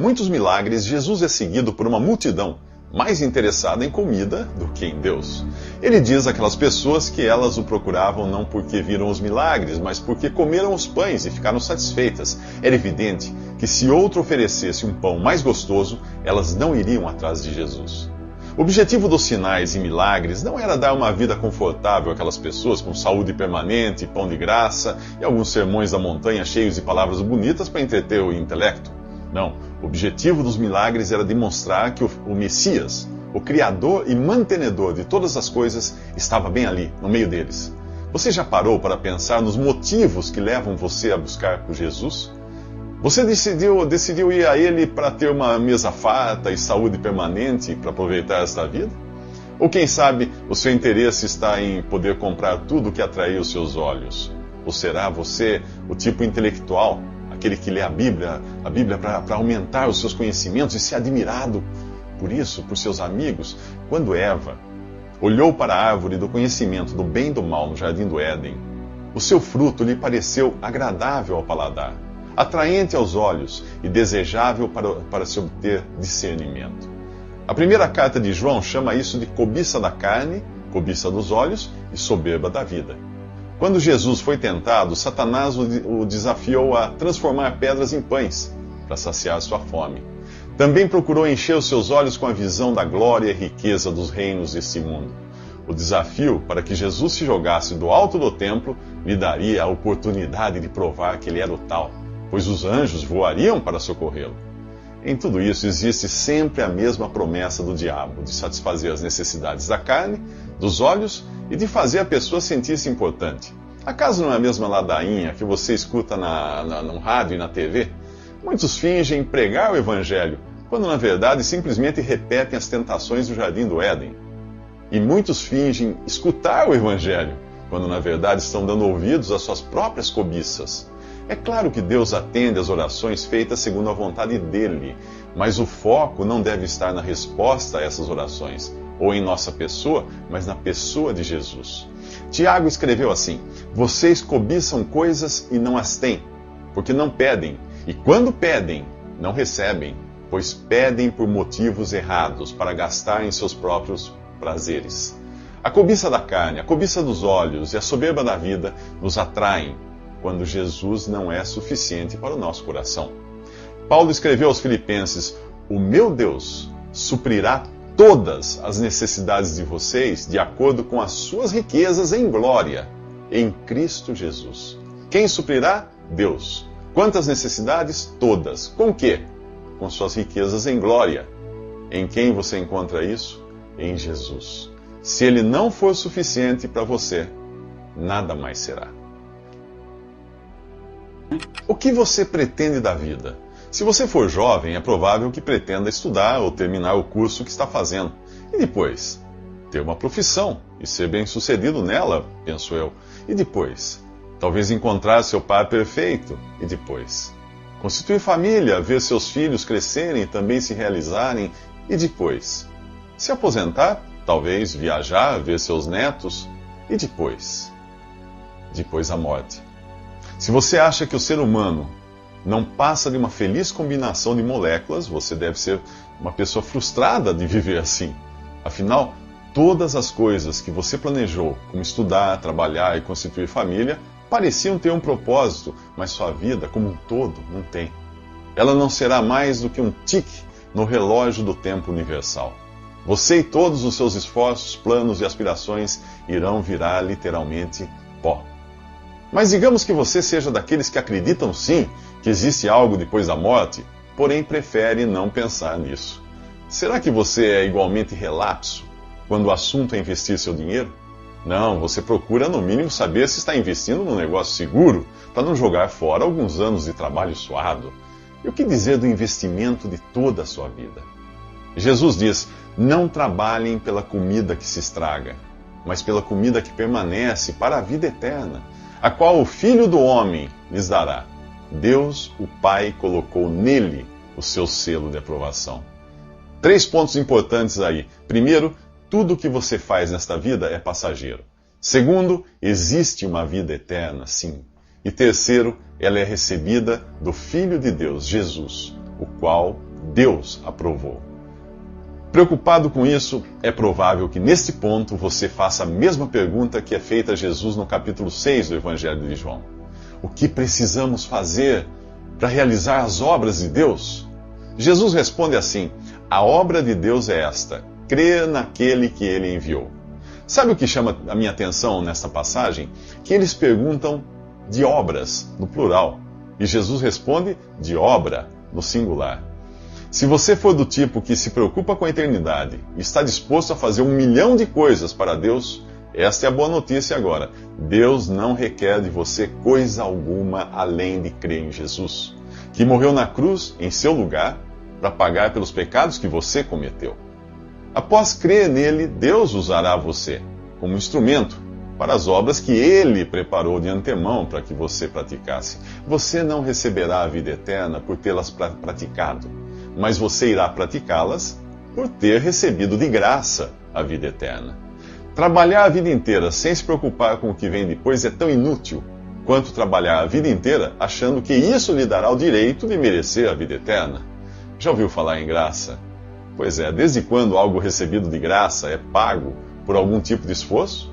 muitos milagres, Jesus é seguido por uma multidão mais interessada em comida do que em Deus. Ele diz àquelas pessoas que elas o procuravam não porque viram os milagres, mas porque comeram os pães e ficaram satisfeitas. Era evidente que se outro oferecesse um pão mais gostoso, elas não iriam atrás de Jesus. O objetivo dos sinais e milagres não era dar uma vida confortável àquelas pessoas com saúde permanente, pão de graça e alguns sermões da montanha cheios de palavras bonitas para entreter o intelecto. Não, o objetivo dos milagres era demonstrar que o Messias, o Criador e mantenedor de todas as coisas, estava bem ali, no meio deles. Você já parou para pensar nos motivos que levam você a buscar por Jesus? Você decidiu ir a Ele para ter uma mesa farta e saúde permanente para aproveitar esta vida? Ou quem sabe o seu interesse está em poder comprar tudo que atrair os seus olhos? Ou será você o tipo intelectual, aquele que lê a Bíblia para aumentar os seus conhecimentos e ser admirado por isso, por seus amigos? Quando Eva olhou para a árvore do conhecimento do bem e do mal no jardim do Éden, o seu fruto lhe pareceu agradável ao paladar, atraente aos olhos e desejável para se obter discernimento. A primeira carta de João chama isso de cobiça da carne, cobiça dos olhos e soberba da vida. Quando Jesus foi tentado, Satanás o desafiou a transformar pedras em pães, para saciar sua fome. Também procurou encher os seus olhos com a visão da glória e riqueza dos reinos deste mundo. O desafio para que Jesus se jogasse do alto do templo lhe daria a oportunidade de provar que ele era o tal, pois os anjos voariam para socorrê-lo. Em tudo isso existe sempre a mesma promessa do diabo, de satisfazer as necessidades da carne, dos olhos e de fazer a pessoa sentir-se importante. Acaso não é a mesma ladainha que você escuta no rádio e na TV? Muitos fingem pregar o Evangelho, quando na verdade simplesmente repetem as tentações do jardim do Éden. E muitos fingem escutar o Evangelho, quando na verdade estão dando ouvidos às suas próprias cobiças. É claro que Deus atende às orações feitas segundo a vontade dele, mas o foco não deve estar na resposta a essas orações, ou em nossa pessoa, mas na pessoa de Jesus. Tiago escreveu assim: vocês cobiçam coisas e não as têm, porque não pedem, e quando pedem, não recebem, pois pedem por motivos errados, para gastar em seus próprios prazeres. A cobiça da carne, a cobiça dos olhos e a soberba da vida nos atraem, quando Jesus não é suficiente para o nosso coração. Paulo escreveu aos Filipenses: o meu Deus suprirá todas as necessidades de vocês de acordo com as suas riquezas em glória, em Cristo Jesus. Quem suprirá? Deus. Quantas necessidades? Todas. Com quê? Com suas riquezas em glória. Em quem você encontra isso? Em Jesus. Se ele não for suficiente para você, nada mais será. O que você pretende da vida? Se você for jovem, é provável que pretenda estudar ou terminar o curso que está fazendo. E depois? Ter uma profissão e ser bem-sucedido nela, penso eu. E depois? Talvez encontrar seu par perfeito. E depois? Constituir família, ver seus filhos crescerem e também se realizarem. E depois? Se aposentar, talvez viajar, ver seus netos. E depois? Depois a morte. Se você acha que o ser humano não passa de uma feliz combinação de moléculas, você deve ser uma pessoa frustrada de viver assim. Afinal, todas as coisas que você planejou, como estudar, trabalhar e constituir família, pareciam ter um propósito, mas sua vida, como um todo, não tem. Ela não será mais do que um tique no relógio do tempo universal. Você e todos os seus esforços, planos e aspirações irão virar literalmente pó. Mas digamos que você seja daqueles que acreditam sim que existe algo depois da morte, porém prefere não pensar nisso. Será que você é igualmente relapso quando o assunto é investir seu dinheiro? Não, você procura no mínimo saber se está investindo num negócio seguro, para não jogar fora alguns anos de trabalho suado. E o que dizer do investimento de toda a sua vida? Jesus diz: não trabalhem pela comida que se estraga, mas pela comida que permanece para a vida eterna, a qual o Filho do Homem lhes dará. Deus, o Pai, colocou nele o seu selo de aprovação. 3 pontos importantes aí. Primeiro, tudo o que você faz nesta vida é passageiro. Segundo, existe uma vida eterna, sim. E terceiro, ela é recebida do Filho de Deus, Jesus, o qual Deus aprovou. Preocupado com isso, é provável que neste ponto você faça a mesma pergunta que é feita a Jesus no capítulo 6 do Evangelho de João. O que precisamos fazer para realizar as obras de Deus? Jesus responde assim: a obra de Deus é esta, crer naquele que ele enviou. Sabe o que chama a minha atenção nesta passagem? Que eles perguntam de obras, no plural, e Jesus responde de obra, no singular. Se você for do tipo que se preocupa com a eternidade e está disposto a fazer 1 milhão de coisas para Deus, esta é a boa notícia agora. Deus não requer de você coisa alguma além de crer em Jesus, que morreu na cruz em seu lugar para pagar pelos pecados que você cometeu. Após crer nele, Deus usará você como instrumento para as obras que ele preparou de antemão para que você praticasse. Você não receberá a vida eterna por tê-las praticado, mas você irá praticá-las por ter recebido de graça a vida eterna. Trabalhar a vida inteira sem se preocupar com o que vem depois é tão inútil quanto trabalhar a vida inteira achando que isso lhe dará o direito de merecer a vida eterna. Já ouviu falar em graça? Pois é, desde quando algo recebido de graça é pago por algum tipo de esforço?